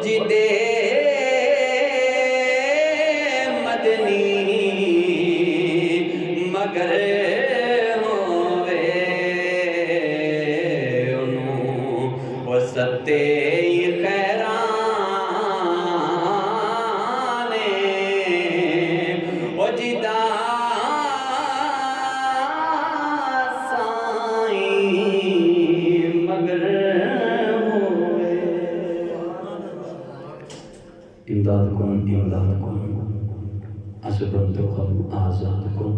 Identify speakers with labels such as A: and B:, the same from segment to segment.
A: جدے مدنی مگر ہوئے انہوں وہ ستے خیرانے وہ جدا سائیں مگر امداد کن عزبندکم آزاد کن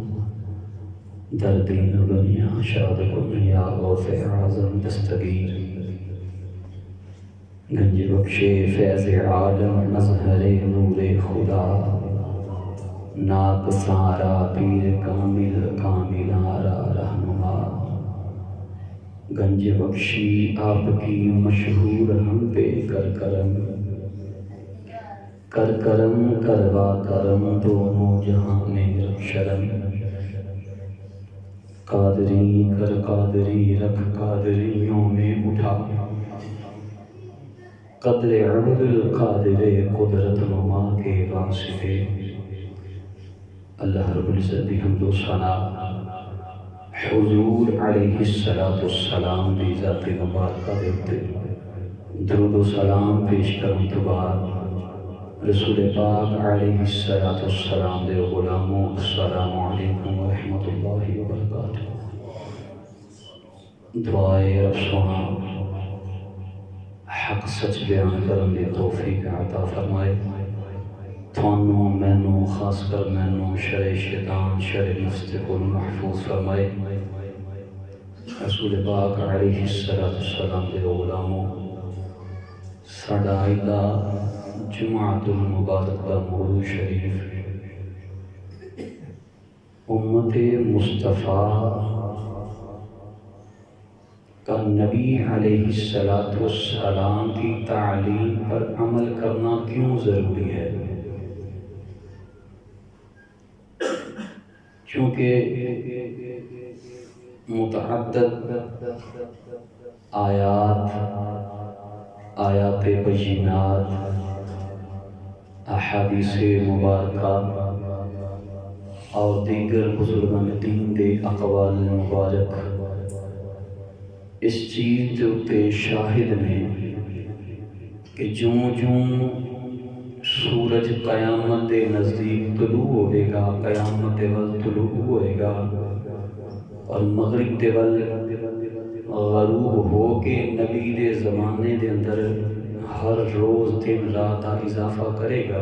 A: در دین و دنیا شاد کن یا غوث اعظم دستگیر گنج بخش فیض عالم مظہر نور خدا ناک سارا پیر کامل آرا رہنما گنج بخشی آپ کی مشہور ہم پہ کر کرم کر کرم کروا کرم دونوں جہاں میں رکھ شرم قادری کر قادری رکھ قادریوں میں اٹھا قدر عبد القادر قدرت نما کے واسطے اللہ رب العزت دی حمد و ثنا حضور علیہ السلام دی ذات مبارکہ دیتے درود و سلام پیش کروں تو بعد رسول پاک علیہ السلام دے غلاموں السلام علیکم ورحمۃ اللہ وبرکاتہ۔ دعائے رب سونا حق سچ بیان کرن دی توفیق عطا فرمائے، تھانوں مینوں خاص کر مینوں شر شیطان شر نفس کو محفوظ فرمائے۔ رسول پاک علیہ السلام دے غلاموں، ساڈا عیدہ جمعۃ المبارک کا موضوع شریف امت مصطفیٰ کا نبی علیہ السلام کی تعلیم پر عمل کرنا کیوں ضروری ہے؟ چونکہ متعدد آیات بینات احادیث مبارکہ اور دیگر بزرگان دین دے اقوال مبارک اس چیز کے اتے شاہد نے کہ جوں سورج قیامت دے نزدیک طلوع ہوئے گا، قیامت دے وقت طلوع ہوئے گا اور مغرب دے وقت غروب ہو کے نبی دے زمانے دے اندر ہر روز دن رات اضافہ کرے گا،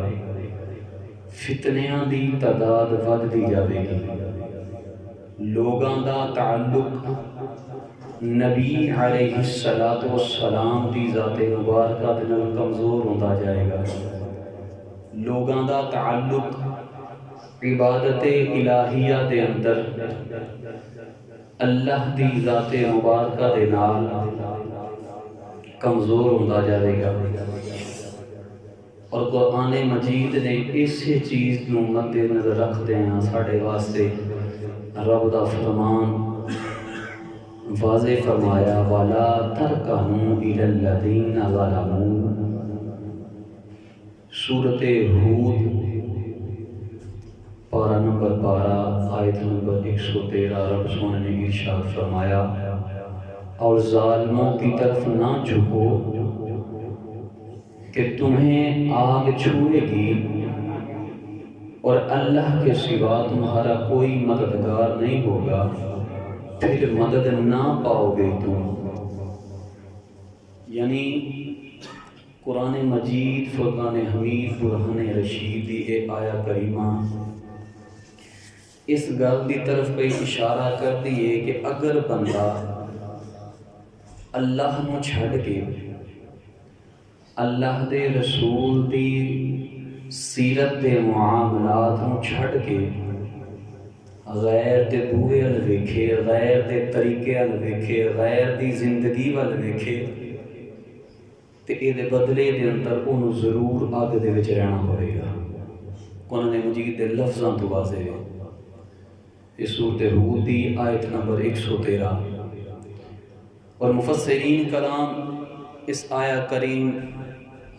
A: فتنیاں دی تعداد ود دی جاوے گی، لوگاں دا تعلق نبی علیہ السلام دی ذات مبارکہ دے نال کمزور ہوتا جائے گا، لوگاں دا تعلق عبادت الہیہ دے اندر اللہ دی ذات مبارکہ دے نال کمزور ہوتا جائے گا۔ اور قرآن مجید نے اسی چیز نو مد نظر رکھتے ہیں ساڑھے واسطے رب دا فرمان واضح فرمایا وَلَا تَرْكَنُوا إِلَى الَّذِينَ ظَلَمُوا، سورۃ ہود پارہ نمبر 12 آیت نمبر 113 رب سونے نے ارشاد فرمایا اور ظالموں کی طرف نہ جھکو کہ تمہیں آگ چھوئے گی اور اللہ کے سوا تمہارا کوئی مددگار نہیں ہوگا، پھر مدد نہ پاؤ گے تم۔ یعنی قرآن مجید فرقان حمید برہان رشید دی اے آیا کریمہ اس گل دی طرف پہ اشارہ کر دیئے کہ اگر بندہ اللہ نو چھڑ کے اللہ دے رسول دی سیرت دے معاملات نو چھڑ کے غیر دے بوئے ال ویکھے، غیر دے طریقے ال ویکھے، غیر دی زندگی وال ویکھے تے اے دے بدلے دے اندر انہوں ضرور آگ دے وچ رہنا پڑے گا۔ قرآن مجید دے لفظاں تو واضح ہے۔ اس سورۃ ہود دی آیت نمبر 113 اور مفسرین کلام اس آیا کریم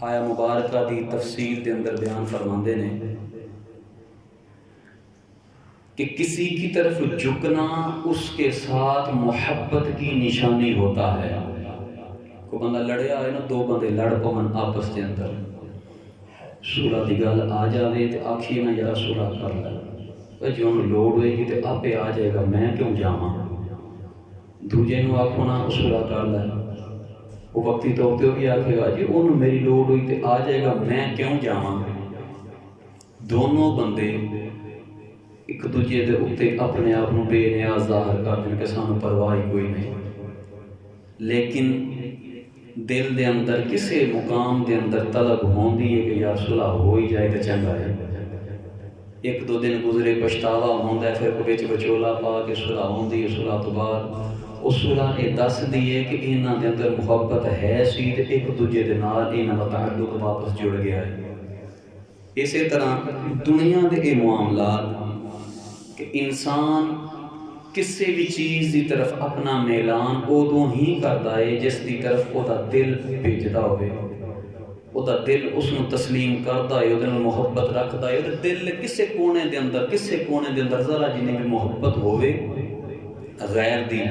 A: آیا مبارکہ دی تفسیر دے اندر بیان فرماندے نے کہ کسی کی طرف جھکنا اس کے ساتھ محبت کی نشانی ہوتا ہے. کوئی بندہ لڑیا ہے نا، دو بندے لڑ پون آپس کے اندر، صلح دی گل آ جاوے تے آکھیے نا یار صلح کر لے، جی انہوں لوڑ ہوئے گی تے آپے آ جائے گا، میں کیوں جاواں. دوجے نو آکھو نا صلح کر لے، وہ وقتی طور پہ بھی آکھے گا جی انہوں میری لوڑ ہوئی تے آ جائے گا، میں کیوں جاواں. دونوں بندے ایک دوجے دے اُتے اپنے آپ بے نیاز ظاہر کر دیں کہ سانوں پرواہ کوئی نہیں، لیکن دل دے اندر کسے مقام دے اندر طلب ہوندی ہے کہ یار صلح ہو ہی جائے تو چنگا ہے. ایک دو دن گزرے پچھتاوا ہوندا ہے، پھر وچ وچولا پا کے صلح ہوندی ہے. صلح تو بعد اس صلح یہ دس دیے کہ انہاں دے اندر محبت ہے سی تے ایک دوجے دے نال انہاں دا تعلق واپس جڑ گیا ہے. اسی طرح دنیا دے اے معاملات کہ انسان کسی بھی چیز دی طرف اپنا میلان ادوں ہی کرتا ہے جس دی طرف وہ دل بھیجتا ہوئے، وہ دل اس نو تسلیم کرتا ہے، وہ محبت رکھتا ہے. دل کسے کونے دے اندر ذرا جنہیں بھی محبت ہوئے غیر دی،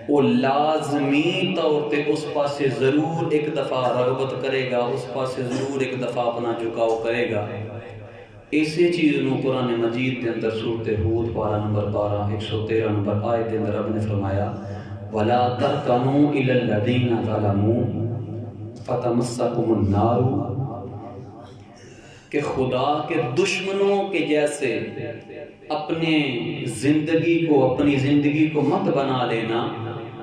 A: وہ لازمی طور پہ اس پاسے ضرور ایک دفعہ رغبت کرے گا، اس پاسے ضرور ایک دفعہ اپنا جھکاؤ کرے گا. اسی چیز نو قرآن مجید دے اندر سورۃ ہود پارہ نمبر 12 113 نمبر آیت دے اندر رب نے فرمایا وَلَا تَرْكَنُوا إِلَى الَّذِينَ ظَلَمُوا فَتَمَسَّكُمُ النَّارُ، کہ خدا کے دشمنوں کے جیسے اپنے اپنی زندگی کو مت بنا لینا.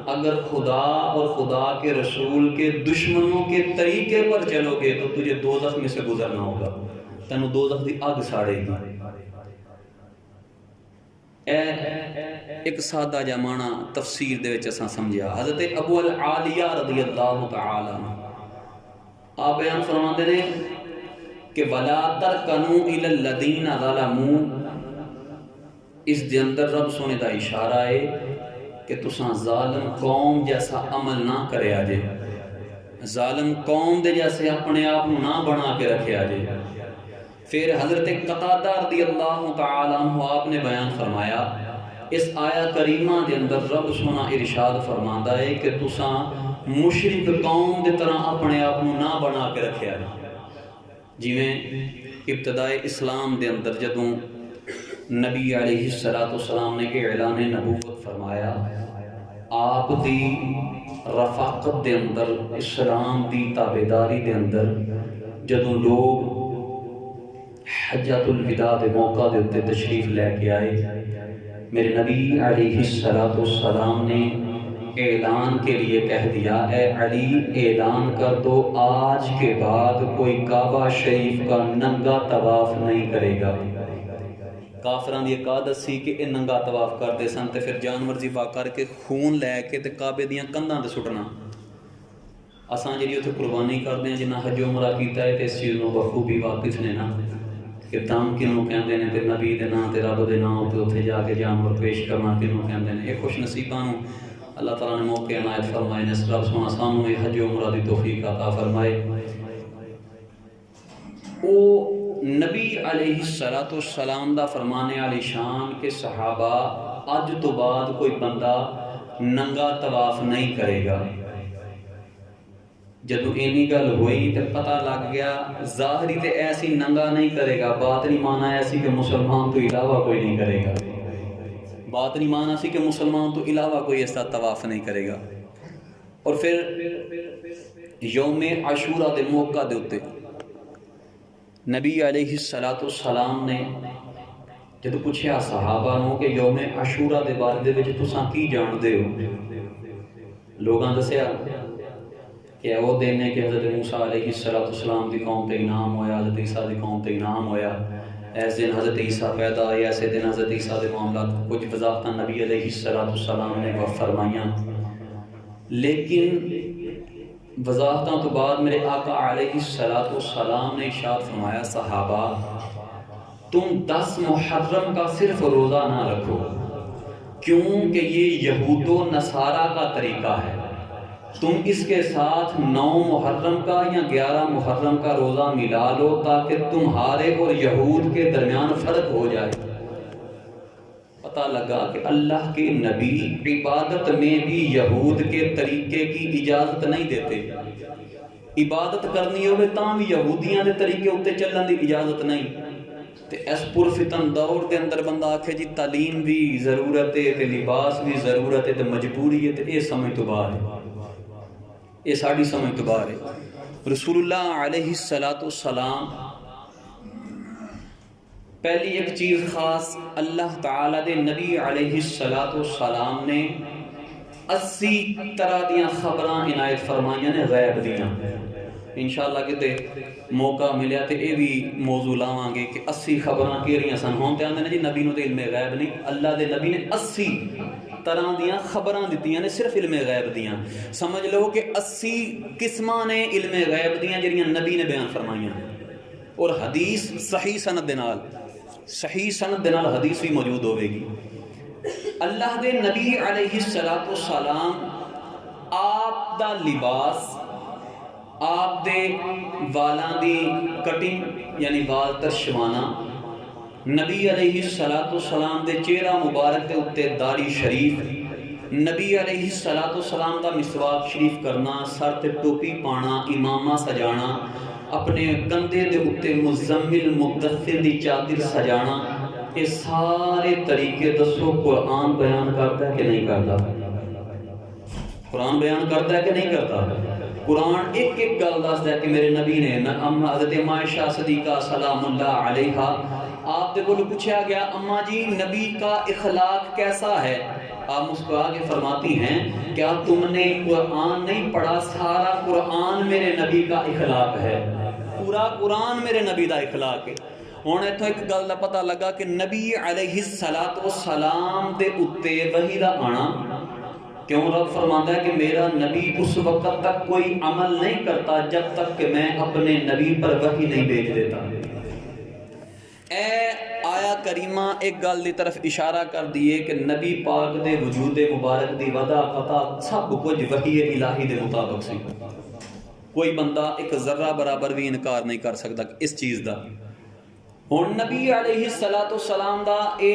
A: اگر خدا اور خدا کے رسول کے دشمنوں کے طریقے پر چلو گے تو تجھے دوزخ میں سے گزرنا ہوگا، تینوں دوزخ دی آگ ساڑے گی. ایک سادہ جا معنی تفسیر دے وچ اساں سمجھیا. حضرت ابو العالیہ رضی اللہ تعالی عنہ آپ بیان فرماتے ہیں کہ وَلَا تَرْكَنُوا إِلَى الَّذِينَ ظَلَمُوا، اس دے اندر رب سونے دا اشارہ ہے کہ تساں ظالم قوم جیسا عمل نہ کرے آجے، ظالم قوم دے جیسے اپنے آپ نہ بنا کے رکھے آجے. پھر حضرت قتادہ رضی اللہ تعالی عنہ آپ نے بیان فرمایا اس آیا کریمہ دے اندر رب سونا ارشاد فرماندا ہے کہ تساں مشرک قوم دے طرح اپنے آپ نہ بنا کے رکھے آجے. جویں ابتدائے اسلام دے اندر جدوں نبی علیہ السلام نے کہ اعلان نبوت فرمایا، آپ دی رفاقت دے اندر اسلام دی تابعداری دے اندر جدوں لوگ حجۃ الوداع دے موقع دے اتے تشریف لے کے آئے، میرے نبی علیہ السلام نے اعلان کے لیے کہہ دیا اے علی اعلان کر دو آج کے بعد کوئی کعبہ شریف کا ننگا طواف نہیں کرے گا. کافران دی ایک عادت سی کہ یہ ننگا طواف کرتے سن تے پھر جانور ذبح کر کے خون لے کے تے کعبے دیاں کندھاں تے سٹنا. اساں جڑی اتنے قربانی کرتے ہیں جنہاں حج عمرہ کیتا ہے تے اس چیز نو بخوبی واقف نے نا کہ دم کنوں کہندے نے تے نبی دے نام تے رب دے نام تے اتنے جا کے جانور پیش کرنا کنوں کہندے نے. یہ خوش نصیباں نو اللہ تعالیٰ نے موقع عنایت فرمائے نے. رب سونا سانوں حج عمرہ دی توفیق عطا فرمائے. او نبی علیہ السلام دا فرمانے علی شان کے صحابہ اج تو بعد کوئی بندہ ننگا طواف نہیں کرے گا. جدو اینی گل ہوئی تو پتہ لگ گیا ظاہری تے ایسی ننگا نہیں کرے گا، باطنی معنی ایسی کہ مسلمان تو علاوہ کوئی نہیں کرے گا. باطنی معنی سی کہ مسلمان تو علاوہ کوئی ایسا طواف نہیں کرے گا. اور پھر یوم عاشورہ دے موقع دے اتے نبی علیہ السلام نے جدو پوچھا صحابہ نو کہ یوم عاشورہ دے بارے دے وچ تساں کی جان دے ہو، لوگاں دسیا کہ وہ دن ہے کہ حضرت موسیٰ علیہ السلام دی قوم تے انعام ہویا، حضرت عیسیٰ دی قوم تے انعام ہویا، ایس دن حضرت عیسیٰ پیدا ہوئے، ایسے دن حضرت عیسیٰ دے معاملات کچھ وضاحتاں نبی علیہ السلام نے فرمائیاں. لیکن وضاحتاں تو بعد میرے آقا علیہ السلام نے ارشاد فرمایا صحابہ تم 10 محرم کا صرف روزہ نہ رکھو کیونکہ یہ یہود و نصارہ کا طریقہ ہے. تم اس کے ساتھ 9 محرم کا یا 11 محرم کا روزہ ملا لو تاکہ تمہارے اور یہود کے درمیان فرق ہو جائے۔ پتہ لگا کہ اللہ کے نبی عبادت میں بھی یہود کے طریقے کی اجازت نہیں دیتے۔ عبادت کرنی ہوئے تاں بھی یہودیاں دے طریقے اتے چلن دی اجازت نہیں۔ تے اس پرفتن دور دے اندر بندہ آکھے جی تعلیم بھی ضرورت ہے تے لباس بھی ضرورت ہے تے مجبوری ہے، تے اے سمجھ تو باہر ہے، اے ساڑی سمجھ تو باہر ہے۔ رسول اللہ علیہ السلام پہلی ایک چیز خاص اللہ تعالیٰ دے نبی علیہ السلام نے 80 طرح دیاں خبراں عنایت فرمائیاں نے غیب دیاں۔ انشاءاللہ کتے موقع ملیا تے اے بھی موضوع لاواں گے کہ 80 خبراں کیڑیاں سن۔ ہون تے آندے نے جی نبی نو تے علم غیب نہیں، اللہ دے نبی نے 80 طرح دیاں خبراں دتیاں نے صرف علم غیب دیاں۔ سمجھ لو کہ 80 قسماں نے علم غیب دیاں جڑیاں نبی نے بیان فرمائیاں، اور حدیث صحیح سند دے نال حدیث بھی موجود ہوے گی۔ اللہ دے نبی علیہ السلام آپ دا لباس، آپ دے والاں دی کٹنگ یعنی وال ترشوانا، نبی علیہ السلام دے چہرہ مبارک دے اتے داڑھی شریف، نبی علیہ السلام دا مسواک شریف کرنا، سر تے ٹوپی پانا، امامہ سجانا، اپنے کندھے دے اتے مزمل مدثر دی چادر سجانا، یہ سارے طریقے دسو قرآن بیان کرتا ہے کہ نہیں کرتا؟ قرآن بیان کرتا ہے کہ نہیں کرتا؟ قرآن ایک ایک گل دستا ہے کہ میرے نبی نے حضرت عائشہ صدیقہ سلام اللہ علیہا آپ دے کولوں پوچھا گیا اماں جی نبی کا اخلاق کیسا ہے؟ آپ مسکرا کے فرماتی ہیں کیا تم نے قرآن نہیں پڑھا؟ سارا قرآن میرے نبی کا اخلاق ہے، پورا قرآن میرے نبی دا اخلاق ہے۔ ہن ایتھوں ایک گل دا پتہ لگا کہ نبی علیہ السلام دے اتے وحی دا آنا کیوں رب فرماتا ہے کہ میرا نبی اس وقت تک کوئی عمل نہیں کرتا جب تک کہ میں اپنے نبی پر وحی نہیں بھیج دیتا۔ اے آیا کریمہ ایک گل دی طرف اشارہ کر دیے کہ نبی پاک دے وجود مبارک دی ودا قطع سب کچھ وحی الہی دے مطابق سی، کوئی بندہ ایک ذرہ برابر بھی انکار نہیں کر سکتا اس چیز دا۔ ہن نبی علیہ السلام دا اے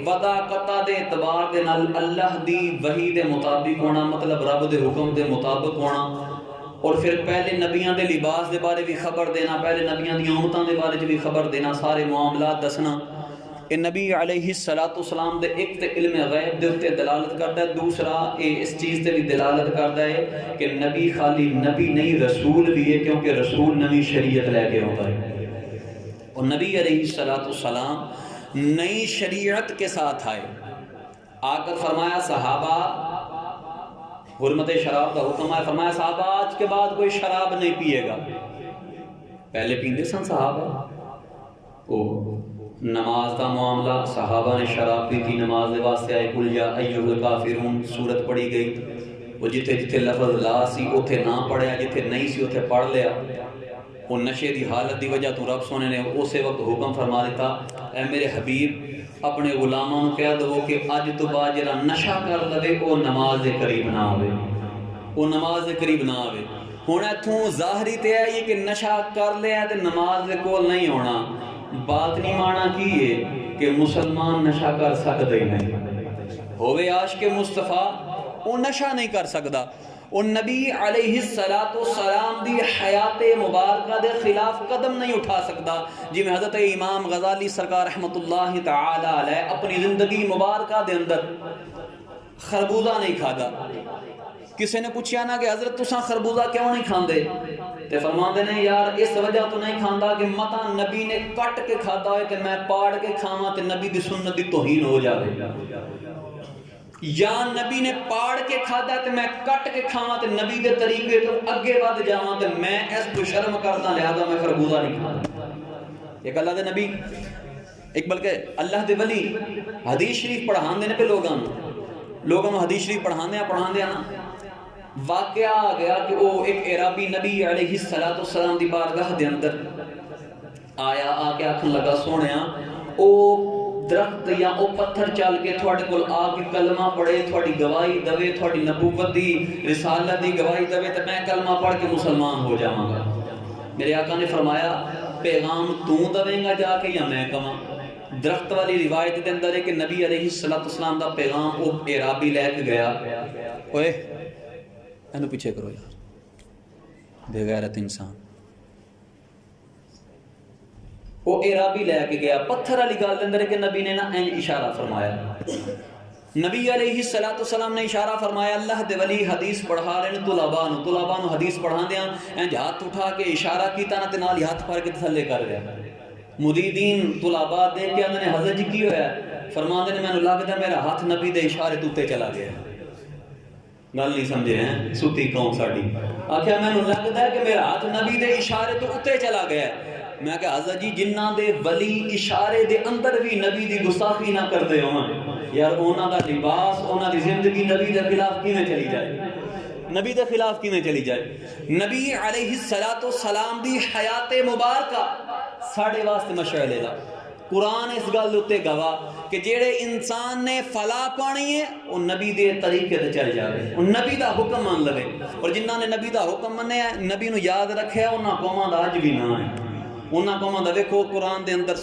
A: ودا قطع دے اعتبار دے نال اللہ دی وحی دے مطابق ہونا، مطلب رب دے حکم دے مطابق ہونا، اور پھر پہلے نبیاں دے لباس دے بارے بھی خبر دینا، پہلے نبیاں دی امتاں دے بارے بھی خبر دینا، سارے معاملات دسنا، اے نبی علیہ السلام دے ایک تے علم غیب دے تے دلالت کردا ہے، دوسرا اے اس چیز تے بھی دلالت کردا ہے کہ نبی خالی نبی نہیں رسول بھی ہے، کیونکہ رسول نئی شریعت لے کے آتا ہے، اور نبی علیہ السلام نئی شریعت کے ساتھ آئے۔ آ کر فرمایا صحابہ، حرمت شراب کا حکم ہے، فرمایا صحابہ آج کے بعد کوئی شراب نہیں پیے گا۔ پہلے پیندے سن صحابہ، نماز کا معاملہ صحابہ نے شراب پی تھی، نماز دے واسطے آئے قل یا ایھا الکافرون سورت پڑھی گئی، وہ جتھے جتھے لفظ لا سی اوتھے نہ پڑھیا، جتھے نہیں سی اوتھے پڑھ لیا۔ وہ نشے دی حالت دی وجہ تو رب سونے نے اسے وقت حکم فرما دیتا اے میرے حبیب اپنے غلاموں کہہ دو کہ اج تو بعد جڑا نشہ کر لے وہ نماز دے قریب نہ آوے، وہ نماز دے قریب نہ آوے۔ ہن ایتھوں ظاہری تے ہے یہ کہ نشہ کر لیا تے نماز دے کول نہیں ہونا، باطنی معنی کی ہے کہ مسلمان نشہ کر سکدا ہی نہیں، ہوے عاشق مصطفیٰ وہ نشہ نہیں کر سکدا، اور نبی علیہ السلام دی حیات مبارکہ دے خلاف قدم نہیں اٹھا سکتا، جی میں حضرت امام غزالی سرکار رحمت اللہ تعالی علیہ اپنی زندگی مبارکہ دے اندر خربوزہ نہیں کھادا۔ کسی نے پوچھا نا کہ حضرت تساں خربوزہ کیوں نہیں کھاندے؟ تے فرماندے نے یار اس وجہ تو نہیں کھاندا کہ متا نبی نے کٹ کے کھادا ہوئے تے میں پاڑ کے کھاواں تے نبی دی سنت دی توہین ہو جاوے، یا نبی نے پاڑ کے کھادا تے میں کٹ کے کھاواں تے نبی دے طریقے تو اگے ود جاواں تے میں اس کو شرم کردا لہذا میں خربوزہ نہیں کھانا۔ ایک اللہ دے نبی، ایک بلکہ اللہ دے ولی حدیث شریف پڑھاندے نے پہ لوگوں حدیث شریف پڑھاندے نا، واقعہ آ گیا کہ وہ ایک عربی نبی علیہ السلام دی بارگاہ دے اندر آیا، آ کے آکھن لگا سونیا او درخت یا او پتھر چل کے تھوڑے کول آ کے کلمہ پڑھے، تھوڑی گواہی دوے، تھوڑی نبوت دی رسالت دی گواہی دوے تو میں کلمہ پڑھ کے مسلمان ہو جاواں گا۔ میرے آقا نے فرمایا پیغام تو دویں گا جا کے یا میں کہاں؟ درخت والی روایت کے اندر ہے کہ نبی علیہ السلام دا پیغام وہ اعرابی لے کے گیا۔ اوئے اینو پیچھے کرو یار، بے غیرت انسان۔ وہ اعرابی لے کے گیا، پتھر والی گل کے اندر ہے کہ نبی نے نا این اشارہ فرمایا۔ نبی علیہ السلام نے اشارہ فرمایا، اللہ دے ولی حدیث پڑھا رہے ہیں طلباء نو حدیث پڑھا دیاں، این ہاتھ اٹھا کے اشارہ کیتا نا تے نال ہاتھ پھڑ کے تھلے کر گیا۔ مریدین طلباء دیکھ کے انہوں نے حضرت جی کی ہویا ہے؟ فرماندے نے مینوں لگدا میرا ہاتھ نبی دے اشارے تو تے چلا گیا۔ گل نہیں سمجھے ہیں ستی قوم ساڈی، آکھیا مینوں لگدا ہے کہ میرا ہاتھ نبی دے اشارے تو اتنے چلا گیا۔ میں کہ حضرت جی جنہاں دے ولی اشارے دے اندر بھی نبی دی گستاخی نہ کردے ہون، یار انہاں دا لباس، انہاں دی زندگی نبی دے خلاف کیویں چلی جائے؟ نبی دے خلاف کیویں چلی جائے؟ نبی علیہ السلام دی حیات مبارکہ ساڑھے واسطے مشعلے دا۔ قرآن اس گل تے گواہ کہ جیڑے انسان نے فلاح پانی ہے وہ نبی دے طریقے تے چل جاوے، وہ نبی دا حکم مان لے، اور جنہاں نے نبی دا حکم منیا نبی نو یاد رکھیا انہاں قوماں دا اج بھی نہ ہے۔ انہاں قوماں دا ویکھو قرآن دے اندر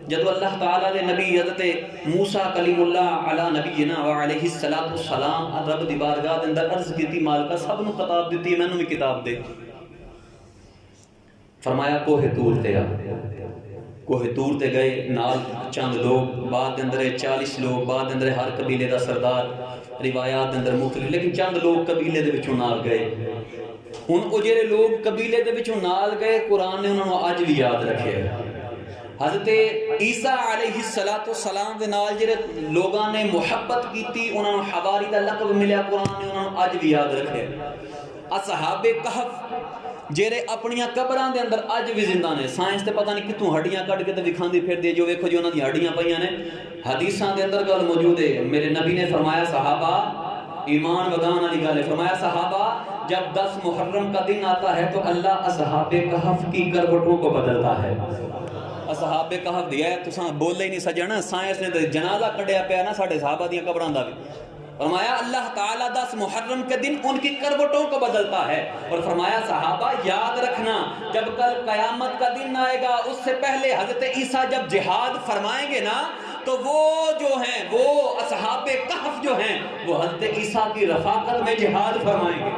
A: جدو اللہ تعالیٰ دے نبی حضرت موسیٰ کلیم اللہ علی نبینا وعلیہ السلام رب دی بارگاہ دے اندر عرض کیتی مالکہ سب نو کتاب دیتی میں نو بھی کتاب دے، فرمایا کوہ طور تے آ۔ کوہ طور تے گئے، نال چند لوگ، بعد اندر 40 لوگ، بعد اندر ہر قبیلے دا سردار، روایات اندر مختلف، لیکن چند لوگ قبیلے دے وچوں نال گئے۔ ہن او جڑے لوگ قبیلے دے وچوں نال گئے قرآن نے انہاں نو اج بھی یاد رکھے۔ حضرت عیسیٰ علیہ السلام دے نال جڑے لوگاں نے محبت کیتی انہاں نو حواری دا لقب ملیا، قرآن نے انہاں نو اج بھی یاد رکھے۔ اصحاب کہف جیرے اپنیاں قبراں دے اندر اج بھی زندہ نے، سائنس تے پتہ نہیں کتوں ہڈیاں کٹ کے تے وکھاندی پھر دے، جو ویکھو جو انہاں دی ہڈیاں پیاں نے، حدیثاں دے اندر گل موجود ہے۔ میرے نبی نے فرمایا صحابہ ایمان ودان والی گل ہے، فرمایا صحابہ جب 10 محرم کا دن آتا ہے تو اللہ اصحاب کہف کی کروٹوں کو بدلتا ہے۔ اصحاب کہف دیا ہے تساں بولے ہی نہیں سجنا، سائنس نے جنازہ کڈیا پیا نا ساڈے صحابہ دیاں قبراں دا بھی۔ فرمایا اللہ تعالیٰ 10 محرم کے دن ان کی کروٹوں کو بدلتا ہے، اور فرمایا صحابہ یاد رکھنا جب کل قیامت کا دن آئے گا اس سے پہلے حضرت عیسیٰ جب جہاد فرمائیں گے نا تو وہ جو ہیں وہ اصحاب کہف جو ہیں وہ حضرت عیسیٰ کی رفاقت میں جہاد فرمائیں گے،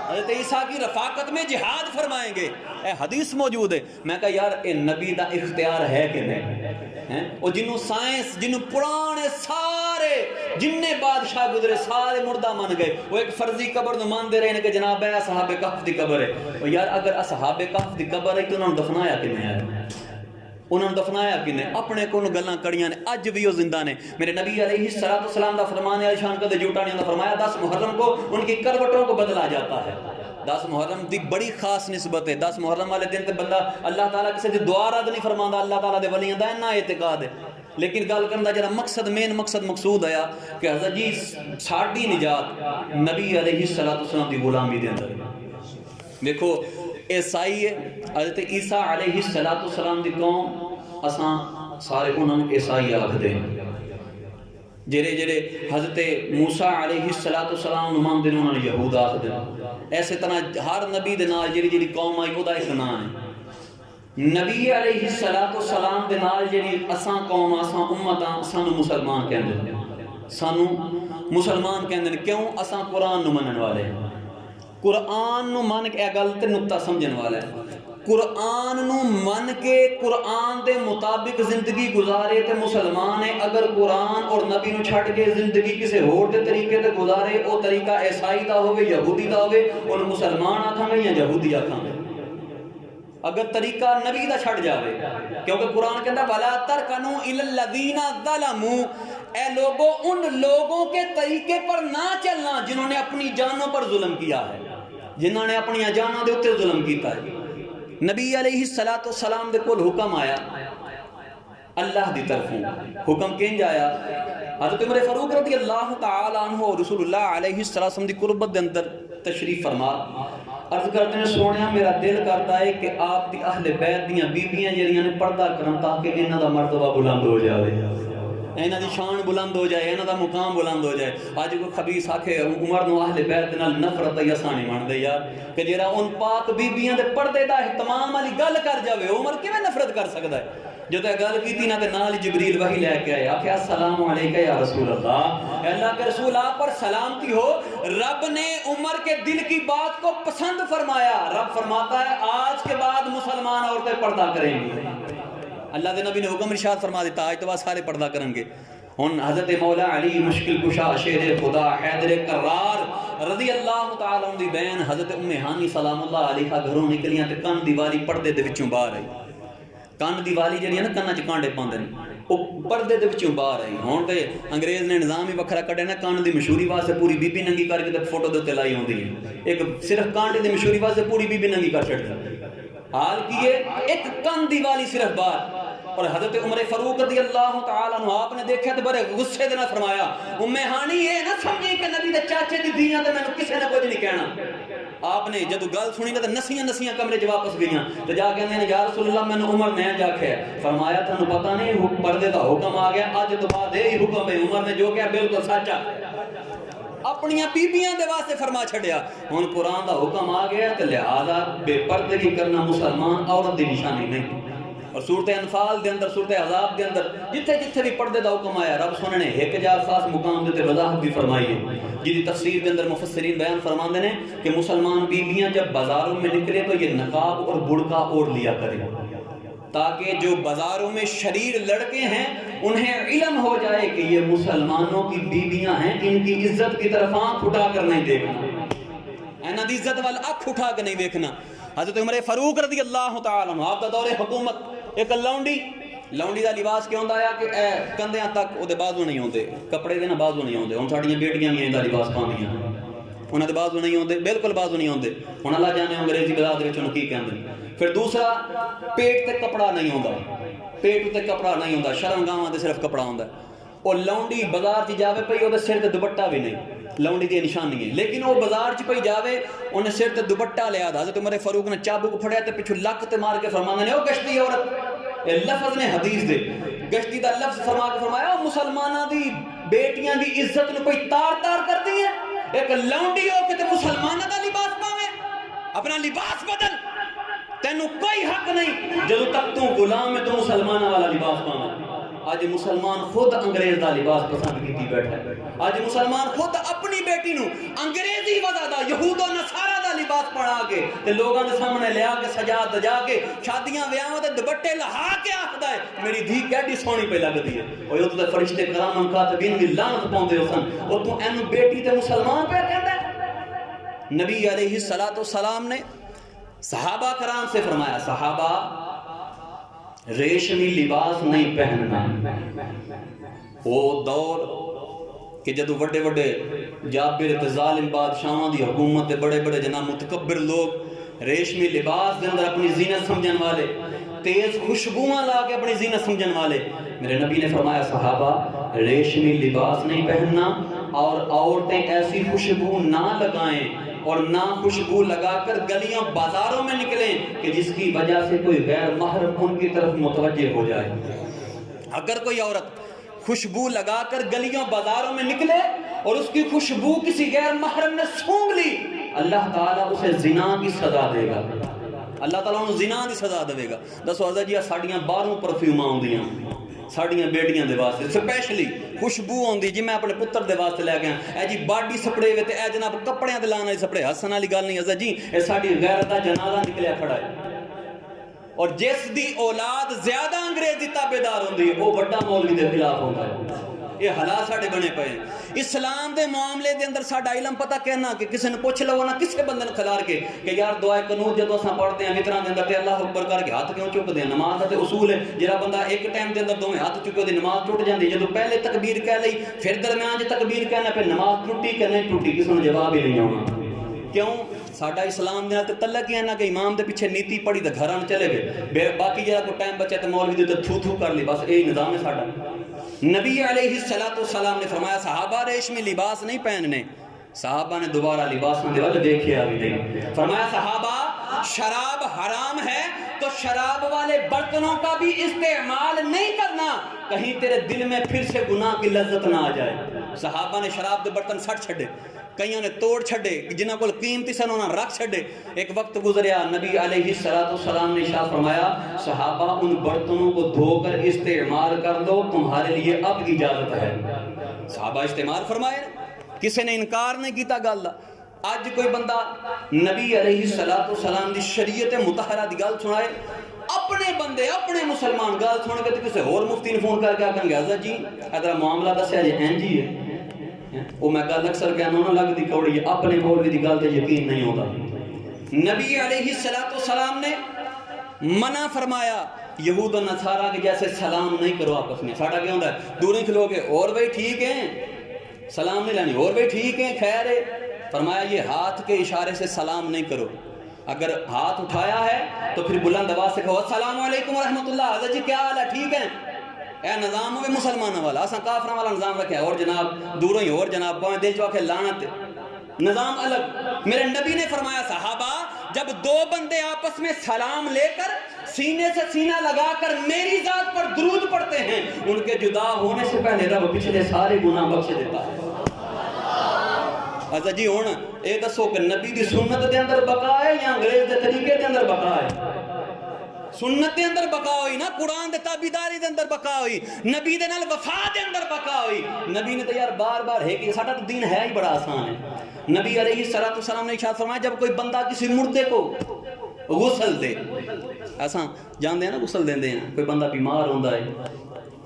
A: حضرت عیسیٰ کی رفاقت میں جہاد فرمائیں گے۔ اے حدیث موجود ہے۔ میں کہا یار اے نبی دا اختیار ہے کہ نہیں؟ اور جنہوں سائنس جنہوں پرانے سارے جننے بادشاہ گزرے سارے مردہ من گئے، وہ ایک فرضی قبر نو مان دے رہے ہیں کہ جناب ہے اصحاب کہف دی قبر ہے۔ اور یار اگر اصحاب کہف دی قبر ہے تو انہوں نے دفنایا کہ نہیں ہے؟ انہوں نے دفنایا کہ نہیں؟ اپنے کو گلاں کڑیاں نے اج بھی وہ زندہ نے۔ میرے نبی علیہ السلام دا فرمان ہے شان کدے جھوٹا نہیں ہوتا، فرمایا 10 محرم کو ان کی کروٹوں کو بدلا جاتا ہے۔ 10 محرم دی بڑی خاص نسبت ہے۔ 10 محرم والے دن تے بندہ اللہ تعالیٰ کسی دی دعا رد نہیں فرماندا، اللہ تعالیٰ دے ولیاں دا اتنا اعتقاد ہے۔ لیکن گل کرن دا جڑا مقصد مین مقصود آیا کہ حضرت جی ساڈی نجات نبی علیہ السلام دی غلامی دے اندر۔ دیکھو عیسائی ہے، حضرت عیسیٰ علیہ السلام دی قوم اساں سارے انہوں نے عیسائی آکھدے ہیں، جڑے حضرت موسیٰ علیہ السلام نو مانتے ہیں انہوں نے یہود آکھدے ہیں۔ ایسے طرح ہر نبی دے نال جڑی قوم آئی وہ دا ایک نام ہے۔ نبی علیہ السلام دے نال جڑی اساں قوم اساں امتاں سانو مسلمان کہندے ہیں، سانو مسلمان کہندے ہیں، کیوں؟ اساں قرآن نو منن والے ہیں۔ قرآن نو من کے گل تے نقطہ سمجھن والا ہے، قرآن نو من کے قرآن دے مطابق زندگی گزارے تے مسلمان ہے۔ اگر قرآن اور نبی نو چھڑ کے زندگی کسی اور دے طریقے تے گزارے، او طریقہ عیسائی دا ہوئے یہودی دا ہوئے، ان مسلمان آکھاں گے یا یہودی آکھاں گے۔ اگر طریقہ نبی دا چھڑ جاوے، کیونکہ قرآن کہتا وَلَا تَرْكَنُوا إِلَى الَّذِينَ ظَلَمُوا، اے لوگوں ان لوگوں کے طریقے پر نہ چلنا جنہوں نے اپنی جانوں پر ظلم کیا ہے، جنہوں نے اپنی جانوں دے اوتے ظلم کیتا ہے۔ نبی علیہ السلام دے کول حکم آیا اللہ دی طرفوں، حکم کینج آیا؟ حضرت عمر فاروق رضی اللہ تعالی عنہ رسول اللہ علیہ السلام دی قربت دے اندر تشریف فرما، عرض کرتے ہیں سونے میرا دل کرتا ہے کہ آپ دی اہل بیت دیاں بیبیاں جڑیاں نے پردہ کرن تاکہ انہاں دا مرتبہ بلند ہو جائے، انہاں دی شان بلند ہو جائے، انہاں دا مقام بلند ہو جائے۔ آج کوئی خبیث آکھے عمر نو اہل بیت نال نفرت یا سانی من دے یار کہ جڑا ان پاک بیبیاں دے پردے دا اہتمام والی گل کر جاوے عمر کیویں نفرت کر سکدا ہے؟ جدو گل کی نا تے نال جبریل وحی لے کے آیا کہ السلام علیکہ یا رسول اللہ، اللہ کے رسول آپ پر سلامتی ہو۔ رب نے عمر کے دل کی بات کو پسند فرمایا۔ رب فرماتا ہے آج کے بعد مسلمان عورتیں پردہ کریں گی۔ اللہ کے نبی نے حکم ارشاد فرما دیتا آج تو بعد سارے پردہ کریں گے۔ ہن حضرت مولا علی مشکل کشا شیر خدا حیدر کرار رضی اللہ تعالی عنہ دی بہن حضرت ام ہانی سلام اللہ علیہا گھروں نکلیاں تے کن دی والی پردے دے وچوں باہر آئی۔ کن دی والی جڑی ہے نا کنا چ کانڈے پاندے نے او پردے دے وچوں باہر آئی۔ ہن تے انگریز نے نظام ہی وکھرا کڈیا نا، کن دی مشہوری واسطے پوری بی بی ننگی کر کے تے فوٹو دے تے لائی ہوندی ہے، ایک صرف کانڈے دی مشہوری واسطے پوری بی بی ننگی کر چھڈی۔ حال کی ہے ایک کن دی والی صرف باہر۔ اور حضرت عمر فاروق رضی اللہ تعالیٰ عنہ آپ نے دیکھا تو بڑے غصے دے نال فرمایا ام ہانی یہ نہ سمجھی کہ نبی دے چاچے دی دھیاں تے مینوں کسے نے کچھ نہیں کہنا۔ آپ نے جدو گل سنی تے نسیاں کمرے چ واپس گئیاں تے جا کے کہندے نے یا رسول اللہ مینوں عمر نے جا کے فرمایا تانوں پتہ نہیں پردے دا حکم آ گیا، اج تو بعد یہ حکم ہے۔ عمر نے جو کہا بالکل سچ ہے، اپنیاں بیبیاں دے واسطے فرما چھڑیا۔ ہن قرآن دا حکم آ گیا تے لہذا بے پردگی کرنا مسلمان عورت دی نشانی نہیں۔ اور صورت انفال دے اندر، صورت عذاب دے اندر جتھے جتھے بھی پردے دا حکم آیا رب سونے نے ایک جا خاص مقام دے وضاحت بھی فرمائی ہے، جی تفسیر دے اندر مفسرین بیان فرماندے نے کہ مسلمان بیویاں جب بازاروں میں نکلے تو یہ نقاب اور برقع اوڑھ لیا کریں تاکہ جو بازاروں میں شریر لڑکے ہیں انہیں علم ہو جائے کہ یہ مسلمانوں کی بیویاں ہیں، ان کی عزت کی طرف آنکھ اٹھا کر نہیں دیکھنا، انہاں دی عزت وال آنکھ اٹھا کے نہیں دیکھنا۔ حضرت عمر فاروق رضی اللہ تعالیٰ عنہ آپ دا دور حکومت ایک لونڈی دا لباس کیوں ہوندا ہے کہ اے کندھیاں تک او دے بازو نہیں ہوندے، کپڑے دے نا بازو نہیں ہوندے۔ ہن ساڈیاں بیٹیاں بھی ایندا لباس پاندیاں، انہاں دے بازو نہیں ہوندے، بالکل بازو نہیں ہوندے۔ ہن اللہ جانے انگریزی بلاد وچ انہوں کی کہندے۔ پھر دوسرا پیٹ تے کپڑا نہیں ہوندا، پیٹ تے کپڑا نہیں ہوندا، شرمگاواں تے صرف کپڑا ہوندا۔ او لونڈی بازار چ جاوے پئی او دے سر تے دوپٹہ بھی نہیں، لونڈی دی نشانی ہے، لیکن وہ بازار چ پئی جاوے انہیں سر تے دوپٹہ لیا۔ حضرت عمر فاروق نے چابک پھڑیا تے پیچھے لک تے مار کے فرماندے نے او گشتی عورت، اے لفظ نے حدیث دے گشتی دا لفظ فرما کے فرمایا او مسلماناں دی بیٹیاں دی عزت نو کوئی تار کردی ہے؟ ایک لونڈی ہو کہ تے مسلماناں دا لباس پاوے، اپنا لباس بدل، تینوں کوئی حق نہیں جدوں تک تو غلام ہے تو مسلماناں والا لباس پاوے۔ آج مسلمان خود انگریز دا لباس پسند کیتی بیٹھا ہے، آج مسلمان خود اپنی بیٹی نو انگریزی وجہ دا یہود و نصارا دا لباس پڑھا کے تے لوگاں دے سامنے لیا کے سجا دجا کے شادیاں ویاواں تے دوپٹے لہا کے آکھدا ہے میری دھی کیڈی سونی پہ لگدی ہے۔ او یہ تے فرشتے کرام کاتبین دی لعنت پاوندے سن، او تو اینو بیٹی تے مسلمان پہ کہندا ہے۔ نبی علیہ الصلوۃ والسلام نے صحابہ کرام سے فرمایا صحابہ ریشمی لباس نہیں پہننا۔ وہ دور کہ جدو بڑے بڑے جابر تے ظالم بادشاہاں دی حکومت تے بڑے بڑے جناب متکبر لوگ ریشمی لباس دے اندر اپنی زینت سمجھن والے، تیز خوشبوواں لا کے اپنی زینت سمجھن والے، میرے نبی نے فرمایا صحابہ ریشمی لباس نہیں پہننا اور عورتیں ایسی خوشبو نہ لگائیں اور نہ خوشبو لگا کر گلیوں بازاروں میں نکلیں کہ جس کی وجہ سے کوئی غیر محرم ان کی طرف متوجہ ہو جائے۔ اگر کوئی عورت خوشبو لگا کر گلیوں بازاروں میں نکلے اور اس کی خوشبو کسی غیر محرم نے سونگھ لی اللہ تعالیٰ اسے زنا کی سزا دے گا، اللہ تعالیٰ انہوں زنا کی سزا دے گا۔ دسو حضرت جی ساڑیاں 12 پرفیوماں ہوندیاں ساڑیاں بیٹیاں دے واسطے سپیشلی خوشبو ہوندی جی میں اپنے پتر دے واسطے لے گیا اے جی باڈی سپرے وے تے اے جناب کپڑیاں تے لانے سپرے ہسن والی گل نہیں حضرت جی اے ساڈی غیرت دا جنازہ نکلیا کھڑا ہے۔ اور جس دی اولاد زیادہ انگریزی تابعدار ہوندی ہے وہ بڑا مولوی دے خلاف ہوندا ہے۔ یہ حالات ساڈے بنے پے ہیں۔ اسلام دے معاملے دے اندر ساڈا علم پتہ کہنا کہ کسی نے پوچھ لو نا کسے بندے نے کھلار کے کہ یار دعائے قنوت جدوں اساں پڑھتے ہیں وتراں دے اندر تے اللہ اکبر کر کے ہاتھ کیوں چکدے ہیں؟ نماز دا تے اصول ہے جڑا بندہ ایک ٹائم دے اندر دوویں ہاتھ چکے دی نماز ٹوٹ جاندی، جدوں پہلے تکبیر کہہ لئی پھر درمیان وچ تکبیر کہنا پھر نماز ٹوٹی کہ نہیں ٹوٹی کسی نے جواب ہی نہیں آنا۔ کیوں؟ ساڈا اسلام دے نال تے تعلق ہی ہے نا کہ امام دے پیچھے نیتی پڑھی تے گھراں چلے گئے، باقی جڑا کوئی ٹائم بچے تے مولوی دے تے تھو تھو کر لی، بس یہی نظام ہے ساڈا۔ نبی علیہ الصلوۃ والسلام نے فرمایا صحابہ ریشمی لباس نہیں پہننے، صحابہ نے دوبارہ لباسوں دے والے دیکھیا بھی نہیں. فرمایا صحابہ شراب حرام ہے تو شراب والے برتنوں کا بھی استعمال نہیں کرنا, کہیں تیرے دل میں پھر سے گناہ کی لذت نہ آ جائے. صحابہ نے شراب دے برتن سٹ چھڑے, کئیوں نے توڑ چھڑے, جنہاں کو قیمتی سن انہاں رکھ چھڑے. ایک وقت گزریا, نبی علیہ السلام نے ارشاد فرمایا صحابہ ان برتنوں کو دھو کر استعمال کر دو, تمہارے لیے اب اجازت ہے. صحابہ استعمال فرمائے, کسی نے انکار نہیں کیتا گل دا. آج کوئی بندہ نبی علیہ السلام دی شریعت مطہرہ دی گل سنائے, اپنے بندے اپنے مسلمان گل سن کے کسی اور مفتی نے فون کر کے آکھن گے حضرت جی اگر معاملہ دسیا جی این جی ہے, وہ میں گل اکثر کہنا نہ لگ دی کوڑی, اپنے مولوی دی گل تے یقین نہیں ہوتا. نبی علیہ السلام نے منع فرمایا یہود و نصارہ کے جیسے سلام نہیں کرو آپس میں. ساڈا کیا ہوتا ہے, دور ہی کھلو کے اور بھائی ٹھیک ہیں, سلام نہیں لانی, اور بھائی ٹھیک ہیں خیر ہے. فرمایا یہ ہاتھ کے اشارے سے سلام نہیں کرو, اگر ہاتھ اٹھایا ہے تو پھر بلند آواز سے کہو السلام علیکم ورحمۃ اللہ, حضرت جی کیا حال ہے ٹھیک ہیں. اے نظام ہوئے مسلمانوں والا, اساں کافراں والا نظام رکھا ہے, اور جناب دوروں ہی اور جناب باہیں دل چوا کے لعنت, نظام الگ. میرے نبی نے فرمایا صحابہ جب دو بندے آپس میں سلام لے کر سینے سے سینہ لگا کر میری ذات پر درود پڑھتے ہیں, ان کے جدا ہونے سے پہلے رب پچھلے سارے گناہ بخش دیتا ہے. حضرت جی ہون اے دسو کہ نبی دی سنت دے اندر بقا ہے یا انگریز دے طریقے دے اندر بقا ہے؟ سنت دے اندر بقا ہوئی نا, قرآن دے تابیداری دے اندر بقا ہوئی, نبی دے نال وفا دے اندر بقا ہوئی. نبی نے تو یار بار بار ہے کہ ساڈا تو دین ہے ہی بڑا آسان ہے. نبی علیہ السلام نے ارشاد فرمایا جب کوئی بندہ کسی مردے کو غسل دے, ایسا جانتے ہیں نا غسل دیندے ہیں, کوئی بندہ بیمار ہوندا ہے,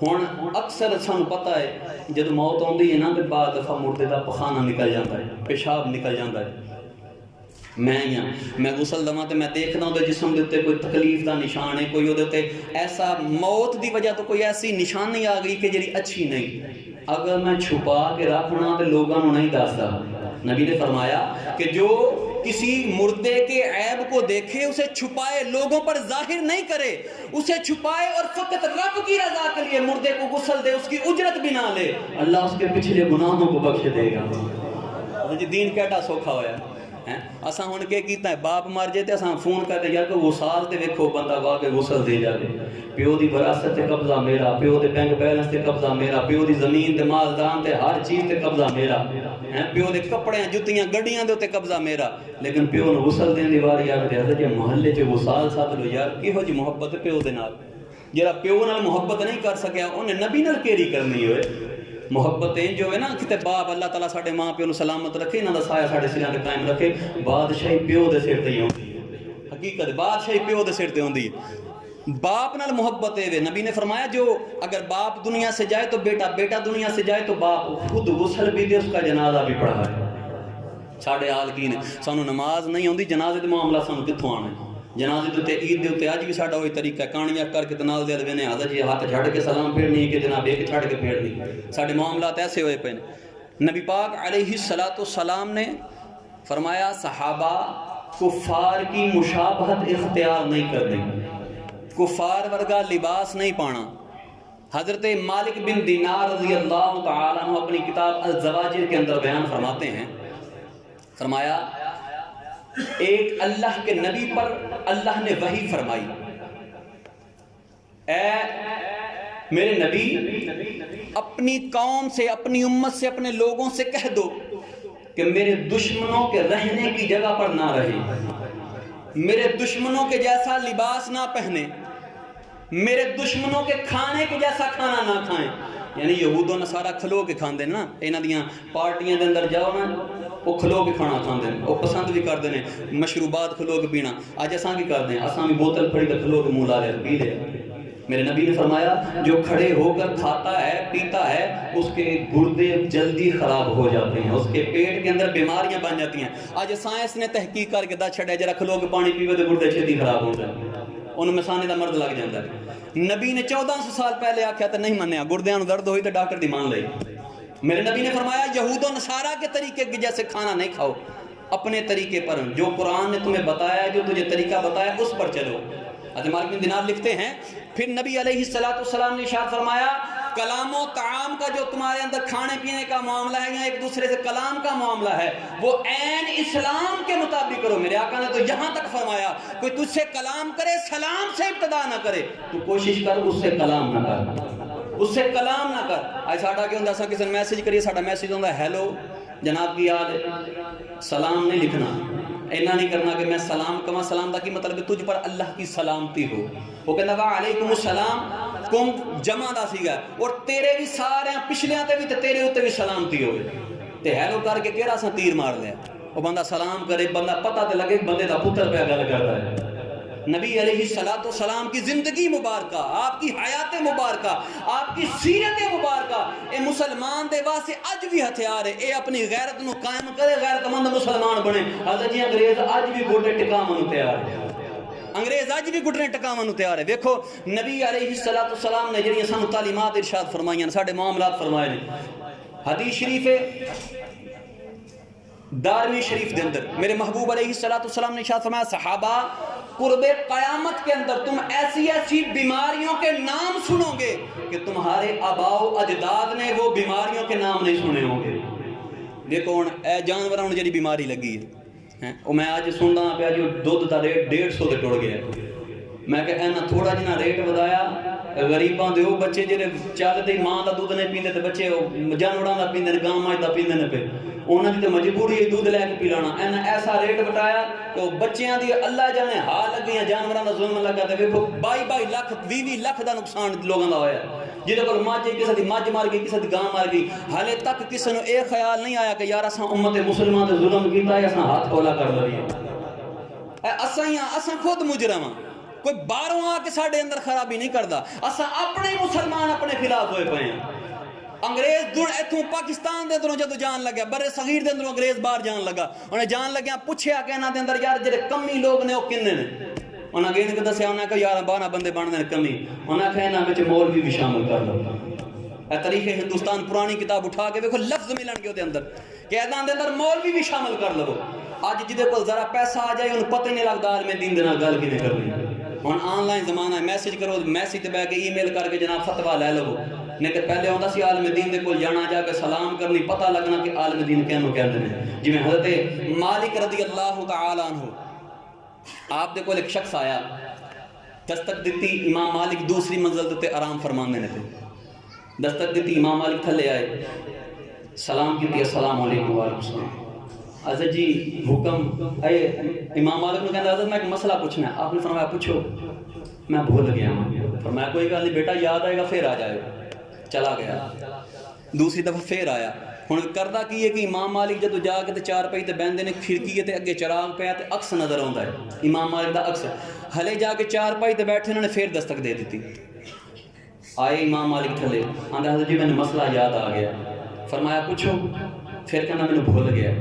A: ہن اکثر سانوں پتہ ہے جب موت آندی ہے نا تے بعد دفعہ مردے دا پخانہ نکل جاندا ہے, پیشاب نکل جاندا ہے. میں غسل دواں تے میں دیکھدا ہوں جسم دے اوتے کوئی تکلیف دا نشان ہے, کوئی اودے اوتے ایسا موت دی وجہ تو کوئی ایسی نشانی آ گئی کہ جڑی اچھی نہیں. اگر میں چھپا کے رکھنا تے لوگاں نوں نہیں دسدا. نبی نے فرمایا کہ جو کسی مردے کے عیب کو دیکھے اسے چھپائے, لوگوں پر ظاہر نہیں کرے, اسے چھپائے اور فقط رب کی رضا کے لیے مردے کو غسل دے, اس کی اجرت بھی نہ لے, اللہ اس کے پچھلے گناہوں کو بخش دے گا. جی دین کیٹا سوکھا ہویا ہے. اساں ہن کے کیتا ہے, باپ مر جائے تے اساں فون کرتے یار کوئی وصال تے ویکھو بندہ وا کے غسل دے جاوے, پیو دی وراثت تے قبضہ میرا, پیو دے بینک بیلنس تے قبضہ میرا, پیو دی زمین تے مال دان تے ہر چیز تے قبضہ میرا, پیو دے کپڑے جتیاں گڈیاں دے تے قبضہ میرا, لیکن پیو نوں غسل دین دی واری آ کے حضرت جی محلے چ وصال سد لو یار, کیہو جی محبت پیو دے نال. جڑا پیو نال محبت نہیں کر سکیا اونے نبی نال کیڑی کرنی ہوئے. محبت جو ہے نا کہ باپ اللہ تعالیٰ ساڑھے ماں پیو نو سلامت رکھے, انہاں دا سایہ ساڑھے سیراں تے قائم رکھے. بادشاہی پیو دے سر تے ہی ہوندی ہے, حقیقت بادشاہی پیو دے سر تے ہوندی ہے. باپ نال محبت ہے. نبی نے فرمایا جو اگر باپ دنیا سے جائے تو بیٹا, بیٹا دنیا سے جائے تو باپ خود غسل بھی دے, اس کا جنازہ بھی پڑھائے. ساڑھے حال کی نے سانو نماز نہیں ہوندی, جنازے دے معاملہ سانو کتھوں آنا ہے. جنازے تے عید دے اوتے اج بھی ساڈا وہی طریقہ ہے, کہانیاں کر کے نال دے دینے حضرت جی ہاتھ جھڑ کے سلام پھیرنی کہ جناب ایک چھڑ کے پھیرنی. ساڈے معاملات ایسے ہوئے پے نے. نبی پاک علیہ السلام نے فرمایا صحابہ کفار کی مشابہت اختیار نہیں کرنی, کفار ورگا لباس نہیں پانا. حضرت مالک بن دینار رضی اللہ تعالیٰ عنہ اپنی کتاب الزواجر کے اندر بیان فرماتے ہیں, فرمایا ایک اللہ کے نبی پر اللہ نے وحی فرمائی, اے میرے نبی اپنی قوم سے, اپنی امت سے, اپنے لوگوں سے کہہ دو کہ میرے دشمنوں کے رہنے کی جگہ پر نہ رہے, میرے دشمنوں کے جیسا لباس نہ پہنے, میرے دشمنوں کے کھانے کے جیسا کھانا نہ کھائیں. یعنی یہود و نصارہ کھلو کے کھاندے نا, انہاں دیاں پارٹیاں دے اندر جاؤ نا وہ کھلو کے کھانا کھاندے ہیں, وہ پسند بھی کردے ہیں مشروبات کھلو کے پینا. اج اساں کی کردے ہیں, اساں بھی بوتل پھڑی تے کھلو کے منہ لا لے پی لے. میرے نبی نے فرمایا جو کھڑے ہو کر کھاتا ہے پیتا ہے اس کے گردے جلدی خراب ہو جاتے ہیں, اس کے پیٹ کے اندر بیماریاں بن جاتی ہیں. آج سائنس نے تحقیق کر کے دا چھڑے جرا کھلو کے پانی پیوے تے گردے چھتی خراب ہو جاتے ہیں, انہوں میں سانے دا مرض لگ جاتا ہے. نبی نے 1400 سال پہلے آکھیا تے نہیں منیا, گردیاں نوں درد ہوئی تے ڈاکٹر دی مان لئی. میرے نبی نے فرمایا یہود و نصارہ کے طریقے کے جیسے کھانا نہیں کھاؤ, اپنے طریقے پر, جو قرآن نے تمہیں بتایا, جو تجھے طریقہ بتایا اس پر چلو. حضرت مالک بن دینار لکھتے ہیں پھر نبی علیہ السلام نے ارشاد فرمایا کلام و طعام کا جو تمہارے اندر کھانے پینے کا معاملہ ہے یا ایک دوسرے سے کلام کا معاملہ ہے وہ عین اسلام کے مطابق کرو. میرے آقا نے تو یہاں تک فرمایا کوئی تجھ سے کلام کرے سلام سے ابتدا نہ کرے, تو کوشش کر اس سے کلام نہ کر, اس سے کلام نہ کر. آج ساڈا کیا ہوتا ہے, کسی نے میسج کریے, ساڈا میسج ہوتا ہے ہیلو جناب کی یاد ہے, سلام نہیں لکھنا. اینا نہیں کرنا کہ میں سلام کما, سلام دا کی مطلب ہے تجھ پر اللہ کی سلامتی ہو. وہ کہنا وعلیکم السلام, کم جمع دا سی گا, اور تیرے بھی سارے پچھلیاں تے بھی تے تیرے اوتے بھی سلامتی ہوئے. تے ہیلو کر کے کیڑا سا تیر مار لیا, وہ بندہ سلام کرے, بندہ پتہ تے لگے بندے دا پتر پہ گل کرتا ہے. نبی علیہ السلام کی زندگی مبارکہ, آپ کی حیات مبارکہ, آپ کی سیرت مبارکہ اے مسلمان دے واسطے اج بھی ہتھیار ہے. اے اپنی غیرت نو قائم کرے, غیرت مند مسلمان بنے. حضرت جی انگریز اج بھی گوڈے ٹکاون نو تیار ہے, انگریز اج بھی گھٹنے ٹکاون نو تیار ہے. ویکھو نبی علیہ السلام نے جڑیاں سانو تعلیمات ارشاد فرمائیاں, ساڈے معاملات فرمائے نے. حدیث شریف ہے دارمی شریف دے اندر میرے محبوب علیہ السلام نے ارشاد فرمایا, صحابہ قرب قیامت کے اندر تم ایسی ایسی بیماریوں کے نام سنو گے کہ تمہارے آباء و اجداد نے وہ بیماریوں کے نام نہیں سنے ہوں گے. دیکھو اے جانوراں نوں جڑی بیماری لگی ہے, وہ میں آج سننا پیا جو دودھ دا ریٹ 150 تے ٹر گیا. میں کہ اینا تھوڑا جنا ریٹ ودایا, غریباں دے او بچے جڑے چلدے ماں دا دودھ نہیں پیندے تے بچے جانوراں دا پیندے نے, گاں ماں دا پیندے نے پے, انہاں دی تے مجبوری ہے دودھ لے کے پی لینا. اینا ایسا ریٹ بٹایا کہ وہ بچیاں دی اللہ جانے ہاں لگیاں, جانوراں دا ظلم لگا. تے ویکھو 22 لاکھ 20 لاکھ دا نقصان لوگاں دا ہویا. جہدے کول مجھ کسی دی مجھ مار گئی, کسی دی گاں مار گئی. حالے تک کسی نو اے خیال نہیں آیا کہ یار اساں امت مسلمان تے ظلم کیتا ہے, اساں ہاتھ کھولا کر لئیے. اساں خود مجرم ہاں, کوئی باہروں آ کے ساڈے اندر خرابی نہیں کردا. اساں اپنے مسلمان اپنے خلاف ہوئے پئے ہیں. انگریز دور ایتھوں پاکستان دے اندروں جدو جان لگا, برے صغیر دے اندروں انگریز باہر جان لگا, انہیں جان لگیا پوچھیا کہ انہاں دے اندر یار جڑے کمی لوگ نے وہ کنے نے. انہاں گئے نے دسیا, انہاں کہ یار 12 بندے بن دے کمی. انہاں کہ انہاں وچ مولوی بھی شامل کر لو. اے تاریخ ہندوستان پرانی کتاب اٹھا کے دیکھو لفظ ملن گے دے اندر کہ انہاں دے اندر مولوی بھی شامل کر لو. اج جدے کول ذرا پیسہ آ جائے انہوں پتہ نہیں لگدا عالم دین دے نال گل کیویں کرنی. ہن آن لائن زمانہ ہے, میسج کرو, میسج تے بیٹھ کے ای میل کر کے جناب فتویٰ لے لو. نہیں کہ پہلے ہوتا سی عالم دین دے کول جانا, جا کے سلام کرنی, پتہ لگنا کہ عالم دین کینوں کہندے نے. جویں حضرت مالک رضی اللہ تعالی عنہ, آپ دے کول ایک شخص آیا, دستک دیتی, امام مالک دوسری منزل تے آرام فرماندے نے تے دستک دیتی, امام مالک تھلے آئے, سلام کیتی, السلام علیکم وعلیکم السلام. حضرت جی حکم, اے امام مالک نے کہا حضرت میں ایک مسئلہ پوچھنا ہے. آپ نے فرمایا پوچھو. میں بھول گیا ہوں. فرمایا کوئی گل نہیں بیٹا, یاد آئے گا پھر آ جائے گا. چلا گیا. دوسری دفعہ پھر آیا. ہن کردا کی ہے کہ امام مالک جدو جا کے تے چار پئی تے بیندے نے, کھڑکی تے اگے چراغ پیا تے عکس نظر آوندا ہے امام مالک دا عکس. ہلے جا کے چار پئی تے بیٹھے, انہوں نے پھر دستک دے دیتی. آئے امام مالک تھلے, آندا حضرت جی میں نے مسئلہ یاد آ گیا. فرمایا پوچھو. پھر کہنا میں نے بھول گیا.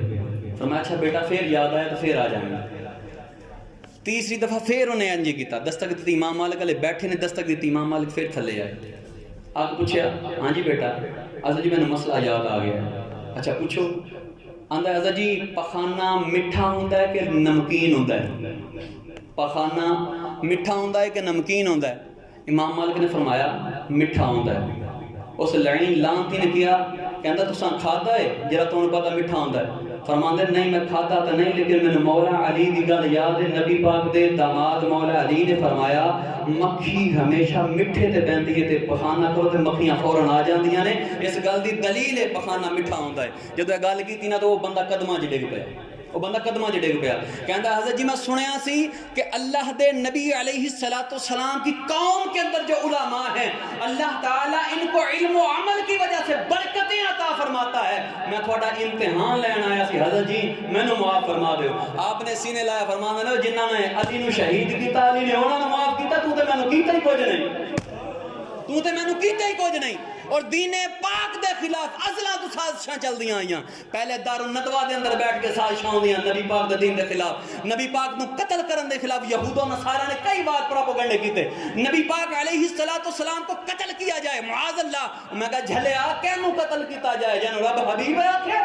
A: فرمایا اچھا بیٹا پھر یاد آیا تو پھر آ جائیں گے. تیسری دفعہ پھر انہیں انجی کیتا, دستک دیتی, امام مالک علیہ بیٹھے نے دستک دیتی, امام مالک پھر تھلے آئے. آپ پوچھا ہاں جی بیٹا, حضرت جی میں نے مسئلہ یاد آ گیا. اچھا پوچھو. آندا حضرت جی پخانہ میٹھا ہوندا ہے کہ نمکین ہوندا ہے؟ پخانہ میٹھا ہوندا ہے کہ نمکین ہوندا ہے؟ امام مالک نے فرمایا میٹھا ہوندا ہے. اس لعین لانتی نے کیا, کہندا تساں کھادا ہے جڑا تانوں پتہ میٹھا ہوندا ہے؟ فرماندے نہیں میں کھاتا تو نہیں, لیکن میں نے مولا علی دی گل یاد ہے. نبی پاک دے داماد مولا علی نے فرمایا مکھی ہمیشہ میٹھے تے بہندی ہے, تے پخانہ کرو تے مکھیاں فوراً آ جاندیاں نے. اس گل دی دلیل ہے پخانہ میٹھا ہوندا ہے. جدوں یہ گل کیتی نا تو وہ بندہ قدماں 'چ ڈگ پیا, وہ بندہ قدماں 'چ ڈگ پیا. کہندا حضرت جی میں سنیا سی کہ اللہ دے نبی علیہ السلام کی قوم کے اندر جو علماء ہیں اللہ تعالیٰ ان کو علم و عمل کی وجہ سے برکتیں عطا فرماتا ہے. میں تھوڑا امتحان لینا آیا سی, حضرت جی میں نو معاف فرما دیو. آپ نے سینے لایا, فرمانا نے جنہاں نے علی نو شہید کیتا, علی نے انہاں نو معاف کیتا, تو تے مینوں کیتا ہی کچھ نہیں, تو تے مینوں کیتا ہی کچھ نہیں. اور دین پاک دے خلاف ازلاں تو سازشاں چل دیاں آئیاں. پہلے دارالندوا دے اندر بیٹھ کے سازشاں ہوندیاں نبی پاک دے دین دے خلاف, نبی پاک نو قتل کرن دے خلاف یہود و نصارا نے کئی بار پروپیگنڈے کیتے. نبی پاک علیہ السلام کو قتل کیا جائے, معاذ اللہ. میں کہا جھلیا کینوں قتل کیتا جائے, جنوں رب حبیب آکھے,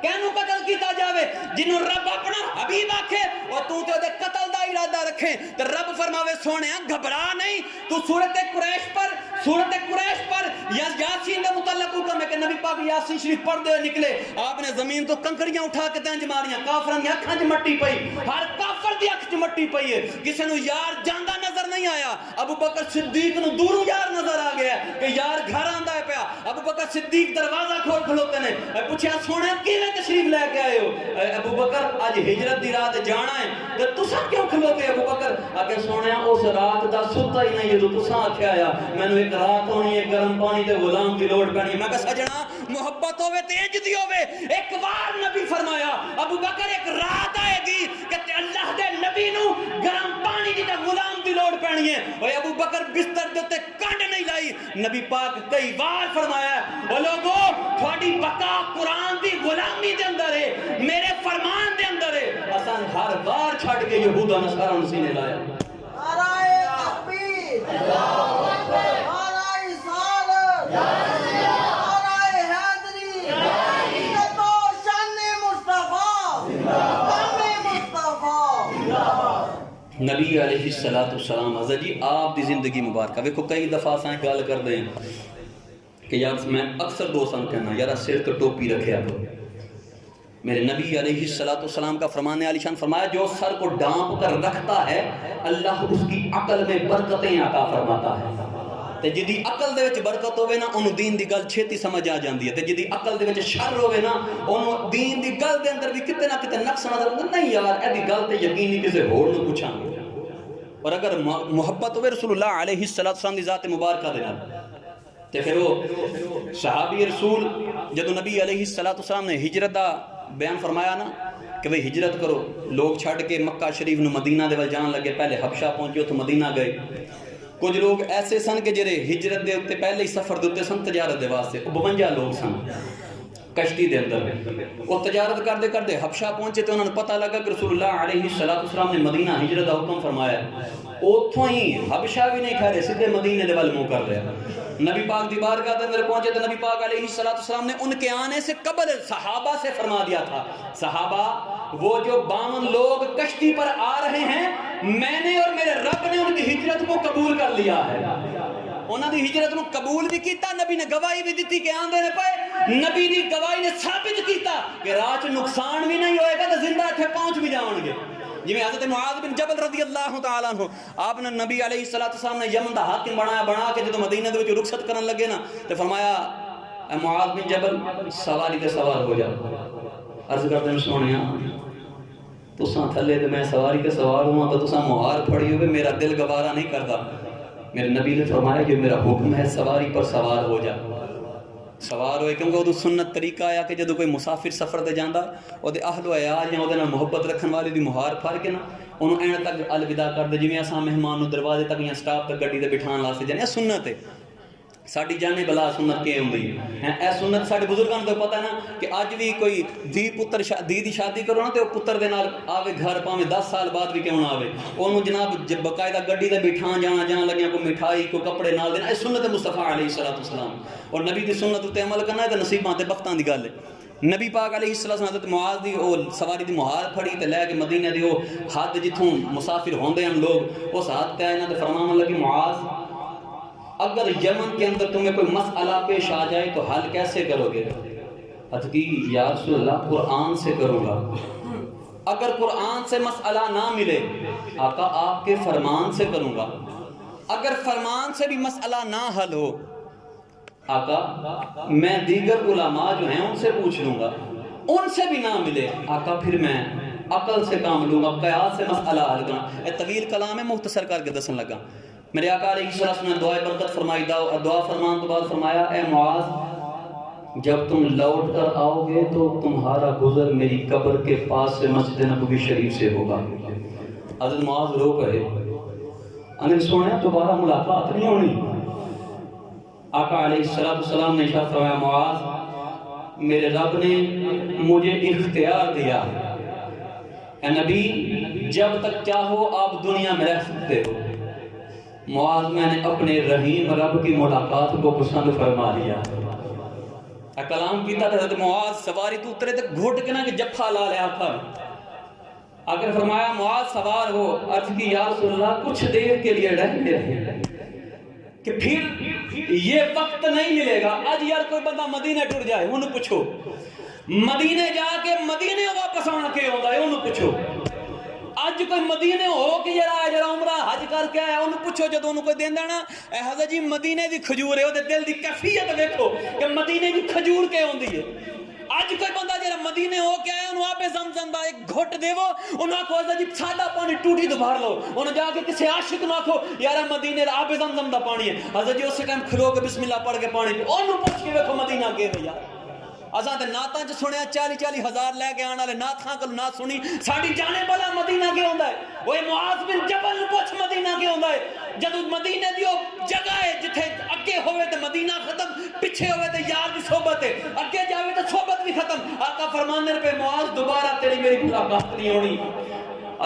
A: کینوں قتل کیتا جاوے جنوں رب اپنا حبیب آکھے, اور تو تے قتل دا ارادہ رکھے. تے رب فرماوے سونیا گھبرا نہیں, تو سورۃ قریش پر سورت قریش پر یا یاسین کا متعلق حکم ہے کہ نبی پاک یاسین شریف پڑھتے ہوئے نکلے، آپ نے زمین تو کنکریاں اٹھا کے تینج ماریاں، کافران دی اکھاں چ مٹی پئی، ہر کافر دی اکھ چ مٹی پئی ہے، کسی نو یار جاندا نظر نہیں آیا۔ ابو بکر صدیق نو دوروں یار نظر آ گیا کہ یار گھر آندا ہے پیا۔ ابو بکر صدیق دروازہ کھول کھلوتے نے، پوچھا سونے کیویں تشریف لے کے آئے ہو؟ ابو بکر اج ہجرت دی رات جانا ہے تے تساں کیوں کھلوتے؟ ابو بکر آکے سونے اس رات دا ستا ہی نہیں جدوں تساں آکھیا آیا مینوں ایک رات ہونی ہے گرم پانی تے غلام دی لوڑ پینی۔ میں کہ سجنا محبت ہوے تے انج دی ہوے۔ ایک بار نبی فرمایا ابو بکر ایک رات آئے گی کہ اللہ دے نبی نو گرم پانی دی تے غلام دی لوڑ پینی ہے۔ اوے ابو بکر بستر دے تے کنڈ نہیں لائی۔ نبی پاک کئی بار فرمایا او لوگو تھوڑی بقا قرآن دی غلامی دے اندر ہے، میرے فرمان دے اندر ہے۔ اساں ہر بار چھڑ کے یہودا نصارا نو سینے لایا۔
B: نعرہ تکبیر، اللہ اکبر، نعرہ رسالت، نعرہ حیدری، عزت و شان مصطفیٰ، غم مصطفیٰ۔
A: نبی علیہ السلام حضرت جی آپ دی زندگی مبارکہ ویکھو کئی دفعہ اساں گل کردے ہیں کہ یار میں اکثر دوستاں کہنا یار سر تے ٹوپی رکھیا کرو۔ میرے نبی علیہ السلام کا فرمان عالی شان فرمایا جو سر کو ڈانپ کر رکھتا ہے اللہ اس کی عقل میں برکتیں عطا فرماتا ہے۔ تے جدی عقل دے وچ برکت ہوے نا اونوں دین دی گل چھیتی سمجھ آ جاندی ہے، تے جدی عقل دے وچ شر ہوے نا اونوں دین دی گل دے اندر بھی کتے نہ کتے نقص نظر آندا نہیں یار ایدی گل تے یقینی کسے ہور نوں پوچھاں گے۔ اور اگر محبت ہوے رسول اللہ علیہ السلام دی ذات مبارکہ دے نال تے پھر وہ صحابی رسول جدو نبی علیہ السلام نے ہجرت دا بیان فرمایا نا کہ بھئی ہجرت کرو، لوگ چھڑ کے مکہ شریف نو مدینہ دے ول جان لگے، پہلے حبشہ پہنچے تو مدینہ گئے۔ کچھ لوگ ایسے سن کہ جڑے ہجرت دے اوتے پہلے ہی سفر دے اوتے سن تجارت دے واسطے، 52 لوگ سن کشتی دے اندر۔ وہ تجارت کردے کردے حبشہ پہنچے تو انہوں نے پتہ لگا کہ رسول اللہ علیہ السلام نے مدینہ ہجرت دا حکم فرمایا ہے۔ اوتھوں ہی حبشہ بھی نہیں کھڑے سیدھے مدینے دے ول منہ کر رہے۔ نبی پاک دی بارگاہ دے اندر پہنچے تو نبی پاک علیہ السلام نے ان کے آنے سے قبل صحابہ سے فرما دیا تھا صحابہ وہ جو 52 لوگ کشتی پر آ رہے ہیں میں نے اور میرے رب نے ان کی ہجرت کو قبول کر لیا ہے۔ انہاں دی ہجرت نو قبول بھی کیتا، نبی نے گواہی بھی دیتی کہ آندے نے پئے، نبی دی گواہی نے ثابت کیتا کہ راہ نقصان بھی نہیں ہوئے گا تو زندہ اتھے پہنچ بھی جاؤں گے۔ جی میں حضرت معاذ بن جبل رضی اللہ تعالیٰ عنہ آپ نے نبی علیہ السلام نے یمن دا حاکم بنا کے جدو مدینہ دے وچ رخصت کرن لگے نا تو فرمایا اے معاذ بن جبل سواری تے سوار ہو جا۔ عرض کرتے ہیں سونیا تساں تھلے تے میں سواری تے سوار ہوں تو تساں مہار پھڑی ہوئے میرا دل گوارا نہیں کرتا۔ میرے نبی نے فرمایا یہ میرا حکم ہے سواری پر سوار ہو جا۔ سوار ہوئے کیونکہ وہ سنت طریقہ آیا کہ جدو کوئی مسافر سفر دے جاندہ وہ دے اہل و عیال یا وہ دے محبت رکھن والے دی مہار پھڑ کے نا انہوں این تک الوداع کر دے جویں اساں مہمان نو دروازے تک یا سٹاپ تک گڈی دے بٹھان واسطے جانے سنت ہے۔ ساڈی جانے بلا سنت کی ہوندی ہے اے سنت ساڈے بزرگاں کو پتہ ہے نا کہ اج بھی کوئی دی پتر دی دی شادی کرو نا تے او پتر دے نال آوے گھر پاویں 10 سال بعد بھی کیوں نہ آوے اونوں جناب باقاعدہ گڈی تے بٹھان جانا لگیاں کوئی مٹھائی کوئی کپڑے نال دینا اے سنت مصطفیٰ علیہ السلام اور نبی دی سنت تے عمل کرنا ہے تے نصیباں تے بختاں دی گل ہے۔ نبی پاک علیہ السلام حضرت معاذ دی او سواری دی مہار پھڑی تے لے کے مدینے دی او حد جتھوں مسافر ہوندے ہیں لوگ اس حد تے نا تے فرمان لگی معاذ اگر یمن کے اندر تمہیں کوئی مسئلہ پیش آ جائے تو حل کیسے کرو گے؟ حضرت یا رسول اللہ قرآن سے کروں گا۔ اگر قرآن سے مسئلہ نہ ملے آقا آپ کے فرمان سے کروں گا۔ اگر فرمان سے بھی مسئلہ نہ حل ہو آقا میں دیگر علماء جو ہیں ان سے پوچھ لوں گا، ان سے بھی نہ ملے آقا پھر میں عقل سے کام لوں گا، قیاس سے مسئلہ حل کروں گا۔ یہ طویل کلام ہے مختصر کر کے دسن لگا۔ میرے آقا علیہ السلام نے دعائے برکت فرمائی دعا فرمان تو بعد فرمایا اے معاذ جب تم لوٹ کر آؤ گے تو تمہارا گزر میری قبر کے پاس سے مسجد نبوی شریف سے ہوگا۔ حضرت معاذ رو کہے انہیں سونا دوبارہ ملاقات نہیں ہونی۔ آقا علیہ السلام نے ارشاد فرمایا معاذ میرے رب نے مجھے اختیار دیا اے نبی جب تک چاہو آپ دنیا میں رہ سکتے ہو۔ معاذ میں نے اپنے رحیم رب کی ملاقات کو پسند فرما لیا۔ کلام کیتا تھا حضرت معاذ سواری تو اترے تک گھٹ کے نا کہ جفا لا لیا تھا۔ اگر فرمایا معاذ سوار ہو عرض کی یا رسول اللہ کچھ دیر کے لیے رہنے رہے کہ پھر یہ وقت نہیں ملے گا. آج یار کوئی بندہ مدینے ٹر جائے انہوں پوچھو مدینے جا کے مدینے واپس آنا کے ہوتا ہے انہوں پوچھو. اج کوئی مدینے ہو کہ جرا عمرہ حج کر کے آیا انہوں پوچھو جدو انہوں کوئی دیندا نا اے حضرت جی مدینے دی کھجور ہے وہ دل دی کیفیت دیکھو کہ مدینے دی کھجور کے ہوندی ہے. آج کوئی بندہ جرا مدینے ہو کے آیا انہوں آپے زمزم دا ایک گھٹ دے وہ انہوں آکھو حضرت جی سادہ پانی ٹوٹی تو بھار لو. انہوں جا کے کسی عاشق نہ آکھو یارا مدینے دا آپے زمزم دا پانی ہے. حضرت جی اسی ٹائم کھلو کے بسم اللہ پڑھ کے پانی پی انہوں پوچھ کے دیکھو مدینہ کے ہے یار. اساں تے نعتاں چ سنیا 40 ہزار لے کے آنے والے نعتاں کل نعت سنی ساڈی جانے والا مدینہ کے ہوندا ہے. اوے معاذ بن جبل نوں پوچھ مدینہ کے ہوندا ہے. جدوں مدینے دی او جگہ ہے جتھے اگے ہوے تے مدینہ ختم پیچھے ہوے تے یار دی صحبت ہے اگے جاوے تے صحبت بھی ختم. آقا فرماندے پہ معاذ دوبارہ تیری میری ملاقات نہیں ہونی.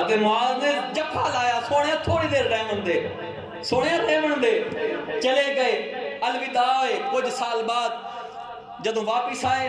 A: اتے معاذ نے جفا لایا سونے تھوڑی دیر رہن دے سونے رہن دے چلے گئے الوداع ہوئے. کچھ سال بعد جدوں واپس آئے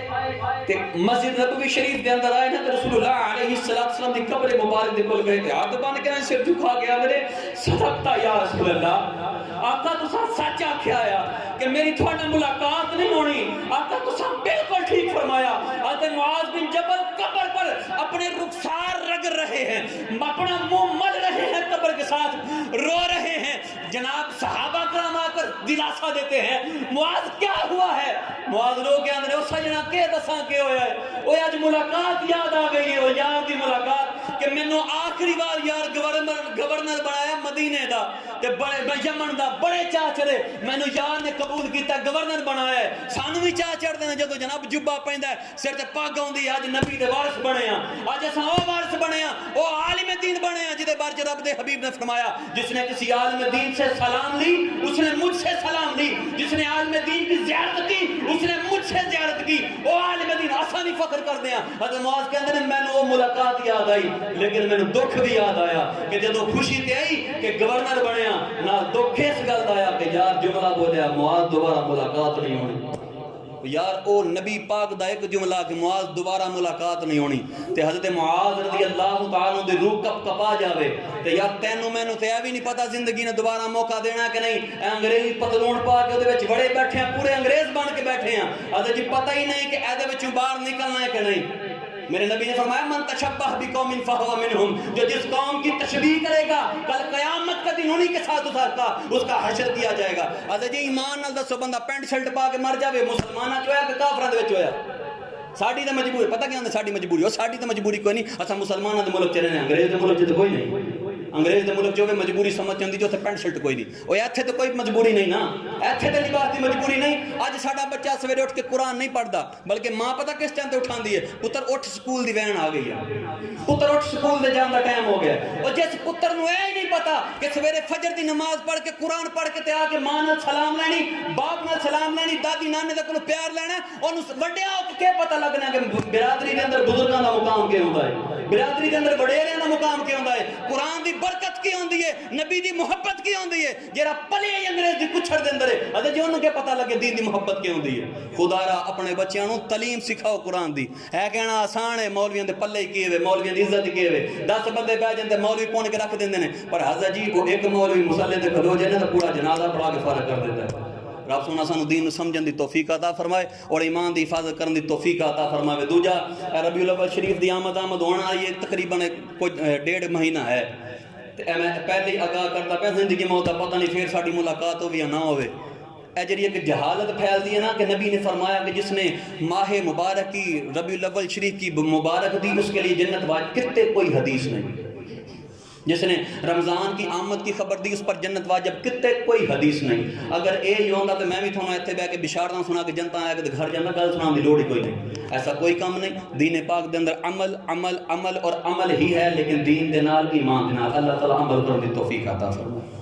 A: تے مسجد نبوی شریف دے اندر آئے نا تے رسول اللہ علیہ السلام دی قبر مبارک دے کول گئے تے ہاتھ بن کے سر جھکا کے اندرے صدقتا یا رسول اللہ. آقا تساں سچ آکھیا آیا کہ میری تھوڑے ملاقات نہیں ہونی. آقا تساں بالکل ٹھیک فرمایا. حضرت معاذ بن جبل قبر پر اپنے رخسار رگڑ رہے ہیں اپنا منہ مل رہے ہیں قبر کے ساتھ رو رہے ہیں. جناب صحابہ کرام آ کر دلاسا دیتے ہیں معاذ کیا ہوا ہے. معاذ رو کے اندر او سجنا کے دساں کے ہویا ہے. او اج ملاقات یاد آ گئی ہے. او یار دی ملاقات کہ مینوں آخری بار یار گورنر بنایا مدینے دا تے بڑے یمن دا بڑے چاہ چڑے مینوں یار نے قبول کیتا گورنر بنایا ہے. سانو بھی چاہ چڑھدے نے جدوں جناب جبا پیندا ہے سر تے پگ آوندی اج نبی دے وارث بنے ہاں. اج اساں او وارث بنے ہاں او عالم دین بنے ہاں جدے بارے رب دے حبیب نے فرمایا جس نے کسی عالم دین سے سلام لی اس نے مجھ سے سلام لی. جس نے عالم دین کی زیارت کی اس نے مجھ سے زیارت کی. او عالم دین آسانی فخر کر دیا. حضرت معاذ کے اندر میں نے وہ ملاقات یاد آئی لیکن میں نے دکھ بھی یاد آیا کہ جدو خوشی تے آئی کہ گورنر بنیا نہ دکھ اس گل دا آیا کہ یار جملہ بولیا معاذ دوبارہ ملاقات نہیں ہونی. یار او نبی پاک دا ایک جملہ کہ معاذ دوبارہ ملاقات نہیں ہونی تے حضرت معاذ رضی اللہ تعالیٰ دی روح کپ کپا جاوے تے یار تینوں مینوں تے بھی نہیں پتا زندگی نے دوبارہ موقع دینا کہ نہیں. انگریزی پتلون پا کے دے وچ بڑے بیٹھے ہیں پورے انگریز بن کے بیٹھے ہیں. حضرت جی پتہ ہی نہیں کہ اے دے وچوں باہر نکلنا ہے کہ نہیں. میرے نبی نے فرمایا من تشبہ بقوم فہو منہم جو جس قوم کی تشبیہ کرے گا کل قیامت کا دن انہی کے ساتھ اس کا حشر کیا جائے گا. حضرت جی ایمان نال دسو بندہ پینٹ شرٹ پا کے مر جاوے مسلماناں چ ہویا کہ کافراں دے وچ ہویا. ساڈی تے مجبوری پتہ کیا ہوندا ساڈی مجبوری او ساڈی تے مجبوری کوئی نہیں. اساں مسلماناں دے ملک چ رہنے انگریز دے ملک چ کوئی نہیں. انگریز دے ملک جو مجبوری سمجھ آندی جو تے پینٹ شرٹ کوئی نہیں. او ایتھے تے کوئی مجبوری نہیں نا. ایتھے تے لباس دی مجبوری نہیں. اج ساڈا بچہ سویرے اٹھ کے قرآن نہیں پڑھدا بلکہ ماں پتہ کس ٹائم تے اٹھاندی ہے پتر اٹھ سکول دی وین آ گئی ہے پتر اٹھ school they John the time ہو گیا. او جس پتر نو اے نہیں پتا کہ سویرے فجر دی نماز پڑھ کے قرآن پڑھ کے تے آ کے ماں نال سلام لینی باپ نال سلام لینی دادی نانے دے کول پیار لینا اونوں وڈیا ہو کے پتہ لگنا کہ برادری دے اندر بزرگاں دا مقام کی ہوندا ہے برادری دے اندر وڈیریاں دا مقام کی ہوندا ہے قرآن دی برکت کی ہوندی ہے نبی دی محبت کی ہوندی ہے. جڑا پلے انگریز دی کچھڑ دے اندر ہے حضرت جی انہوں کے پتہ لگے دین دی محبت کی ہوندی ہے. خدا را اپنے بچیاں نوں تعلیم سکھاؤ قرآن دی. ہے کہنا آسان ہے مولویاں دے پلے کیے ہوئے مولویاں دی عزت کیے ہوئے 10 بندے بیٹھ جاندے مولوی پون کے رکھ دیندے نے پر حضرت جی کو ایک مولوی مصلی تے کھلو جائے نا تو پورا جنازہ پڑھا کے فارغ کر دیتا ہے. رب سونا سانو دین نو سمجھن دی توفیق عطا فرمائے اور ایمان دی حفاظت کرن دی توفیق عطا فرمائے. دوجا ربیع الاول شریف دی آمد ہونا یہ تقریباً 1.5 مہینہ ہے. میں پہلے آگاہ کرتا پہ زندگی میں ہوتا پتہ نہیں پھر ساڈی ملاقات ہو بھی یا نہ ہوئے. اے جڑی ایک جہالت پھیل دی ہے نا کہ نبی نے فرمایا کہ جس نے ماہ مبارک کی ربیع الاول شریف کی مبارک دی اس کے لیے جنت واجب کتے کوئی حدیث نہیں. جس نے رمضان کی آمد کی خبر دی اس پر جنت واجب کتے کوئی حدیث نہیں. اگر اے ہی ہوندا تو میں بھی تھوڑا اتنے بہ کے بشارتاں سنا کے جنتا آیا کہ گھر جانا گل سنان دی لوڑ ہی کوئی نہیں. ایسا کوئی کام نہیں. دین پاک دے اندر عمل عمل عمل اور عمل ہی ہے لیکن دین دے نال ایمان دے نال. اللہ تعالی عمل کرنے دی توفیق عطا فرمائے.